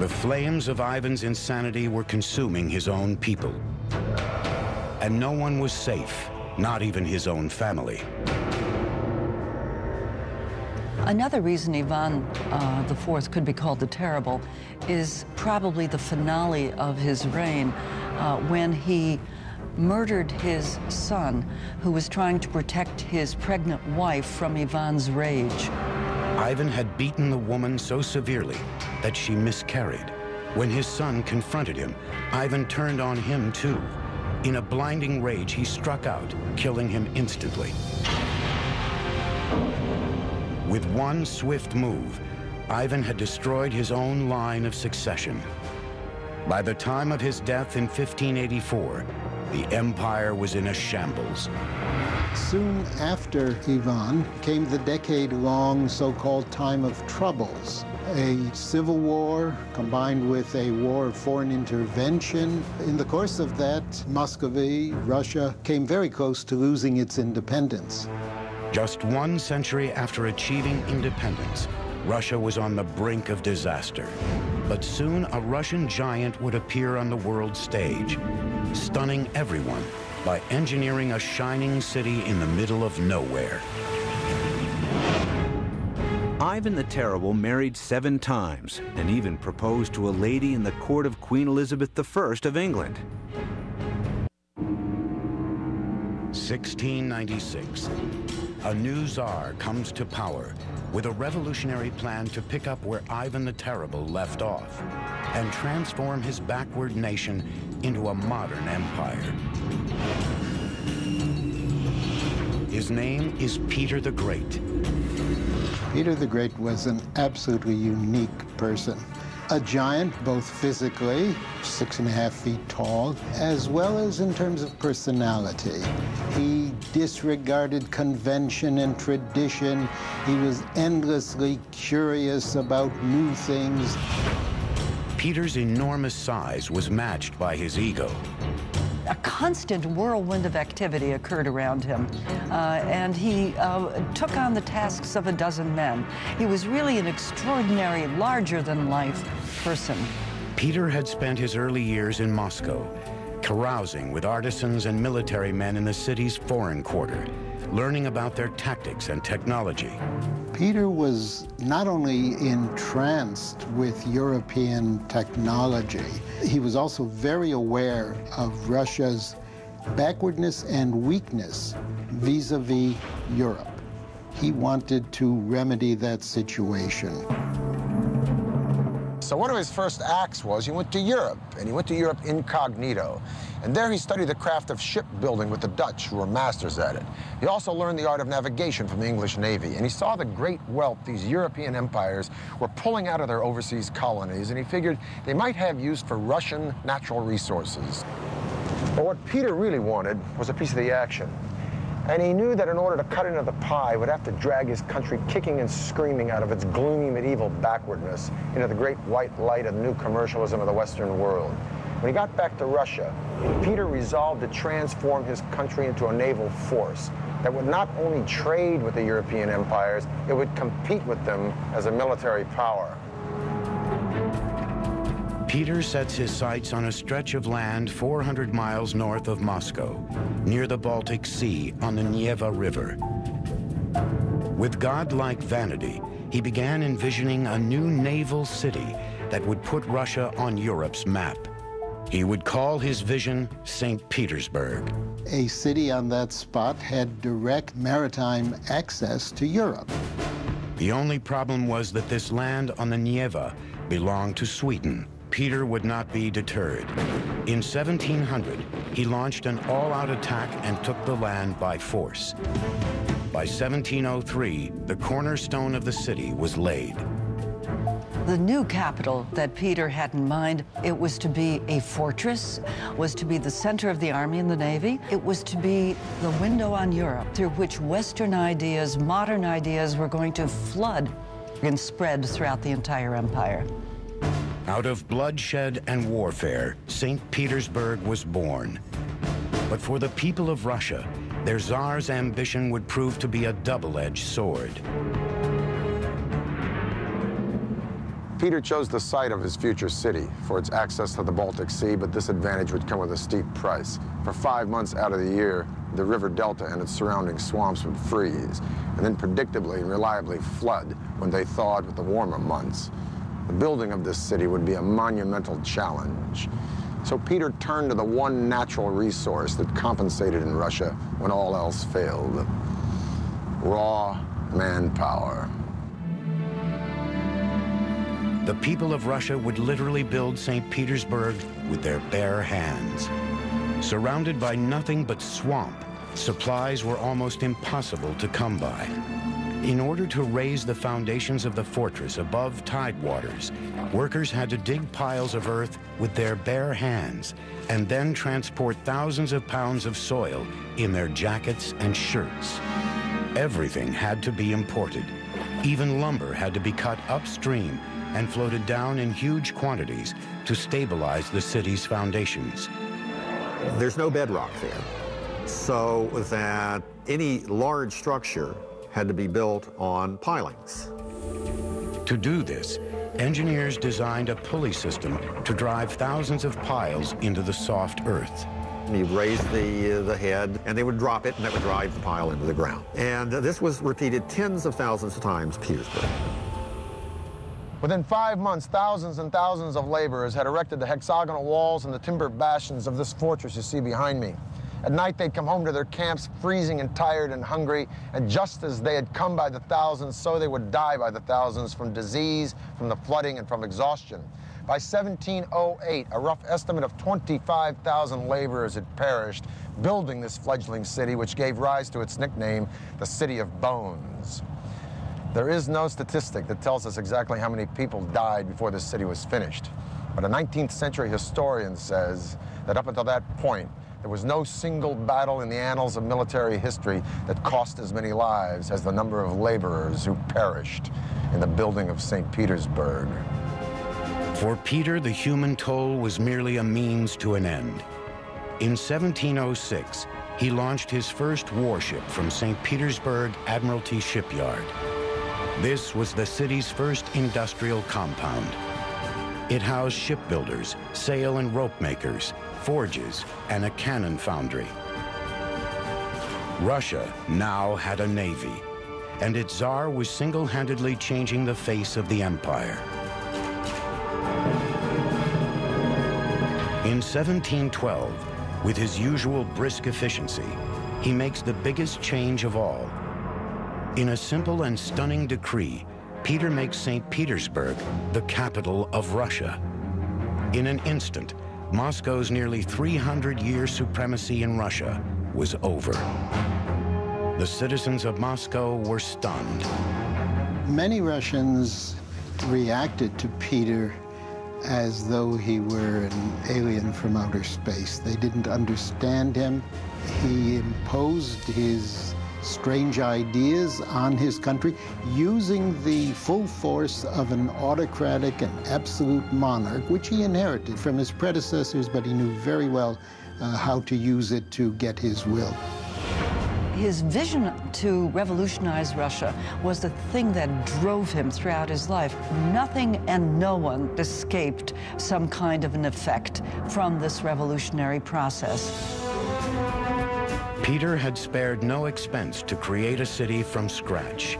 The flames of Ivan's insanity were consuming his own people. And no one was safe, not even his own family. Another reason Ivan IV could be called the Terrible is probably the finale of his reign, when he murdered his son, who was trying to protect his pregnant wife from Ivan's rage. Ivan had beaten the woman so severely that she miscarried. When his son confronted him, Ivan turned on him too. In a blinding rage, he struck out, killing him instantly. With one swift move, Ivan had destroyed his own line of succession. By the time of his death in 1584, the empire was in a shambles. Soon after Ivan came the decade-long so-called time of troubles. A civil war combined with a war of foreign intervention. In the course of that, Muscovy, Russia, came very close to losing its independence. Just 1 century after achieving independence, Russia was on the brink of disaster. But soon a Russian giant would appear on the world stage, stunning everyone by engineering a shining city in the middle of nowhere. Ivan the Terrible married 7 times and even proposed to a lady in the court of Queen Elizabeth I of England. 1696. A new czar comes to power with a revolutionary plan to pick up where Ivan the Terrible left off and transform his backward nation into a modern empire. His name is Peter the Great. Peter the Great was an absolutely unique person. A giant, both physically, 6.5 feet tall, as well as in terms of personality. He disregarded convention and tradition. He was endlessly curious about new things. Peter's enormous size was matched by his ego. A constant whirlwind of activity occurred around him, and he took on the tasks of a dozen men. He was really an extraordinary, larger-than-life person. Peter had spent his early years in Moscow, carousing with artisans and military men in the city's foreign quarter, learning about their tactics and technology. Peter was not only entranced with European technology, he was also very aware of Russia's backwardness and weakness vis-a-vis Europe. He wanted to remedy that situation. So one of his first acts was he went to Europe, and he went to Europe incognito. And there he studied the craft of shipbuilding with the Dutch, who were masters at it. He also learned the art of navigation from the English Navy, and he saw the great wealth these European empires were pulling out of their overseas colonies, and he figured they might have use for Russian natural resources. But what Peter really wanted was a piece of the action. And he knew that in order to cut into the pie, he would have to drag his country kicking and screaming out of its gloomy medieval backwardness into the great white light of the new commercialism of the Western world. When he got back to Russia, Peter resolved to transform his country into a naval force that would not only trade with the European empires, it would compete with them as a military power. Peter sets his sights on a stretch of land 400 miles north of Moscow, near the Baltic Sea on the Neva River. With godlike vanity, he began envisioning a new naval city that would put Russia on Europe's map. He would call his vision St. Petersburg. A city on that spot had direct maritime access to Europe. The only problem was that this land on the Neva belonged to Sweden. Peter would not be deterred. In 1700, he launched an all-out attack and took the land by force. By 1703, the cornerstone of the city was laid. The new capital that Peter had in mind, it was to be a fortress, was to be the center of the army and the navy. It was to be the window on Europe through which Western ideas, modern ideas were going to flood and spread throughout the entire empire. Out of bloodshed and warfare, St. Petersburg was born. But for the people of Russia, their Tsar's ambition would prove to be a double-edged sword. Peter chose the site of his future city for its access to the Baltic Sea, but this advantage would come with a steep price. For 5 months out of the year, the river delta and its surrounding swamps would freeze, and then predictably and reliably flood when they thawed with the warmer months. The building of this city would be a monumental challenge. So Peter turned to the one natural resource that compensated in Russia when all else failed: raw manpower. The people of Russia would literally build St. Petersburg with their bare hands. Surrounded by nothing but swamp, supplies were almost impossible to come by. In order to raise the foundations of the fortress above tidewaters, workers had to dig piles of earth with their bare hands and then transport thousands of pounds of soil in their jackets and shirts. Everything had to be imported. Even lumber had to be cut upstream and floated down in huge quantities to stabilize the city's foundations. There's no bedrock there, so that any large structure had to be built on pilings. To do this, engineers designed a pulley system to drive thousands of piles into the soft earth. You raise the head, and they would drop it, and that would drive the pile into the ground. And this was repeated tens of thousands of times in Petersburg. Within 5 months, thousands and thousands of laborers had erected the hexagonal walls and the timber bastions of this fortress you see behind me. At night, they'd come home to their camps freezing and tired and hungry, and just as they had come by the thousands, so they would die by the thousands from disease, from the flooding, and from exhaustion. By 1708, a rough estimate of 25,000 laborers had perished building this fledgling city, which gave rise to its nickname, the City of Bones. There is no statistic that tells us exactly how many people died before this city was finished, but a 19th century historian says that up until that point, there was no single battle in the annals of military history that cost as many lives as the number of laborers who perished in the building of St. Petersburg. For Peter, the human toll was merely a means to an end. In 1706, he launched his first warship from St. Petersburg Admiralty Shipyard. This was the city's first industrial compound. It housed shipbuilders, sail and rope makers, forges, and a cannon foundry. Russia now had a navy, and its Tsar was single-handedly changing the face of the empire. In 1712, with his usual brisk efficiency, he makes the biggest change of all. In a simple and stunning decree, Peter makes St. Petersburg the capital of Russia. In an instant, Moscow's nearly 300-year supremacy in Russia was over. The citizens of Moscow were stunned. Many Russians reacted to Peter as though he were an alien from outer space. They didn't understand him. He imposed his strange ideas on his country, using the full force of an autocratic and absolute monarch, which he inherited from his predecessors, but he knew very well how to use it to get his will. His vision to revolutionize Russia was the thing that drove him throughout his life. Nothing and no one escaped some kind of an effect from this revolutionary process. Peter had spared no expense to create a city from scratch.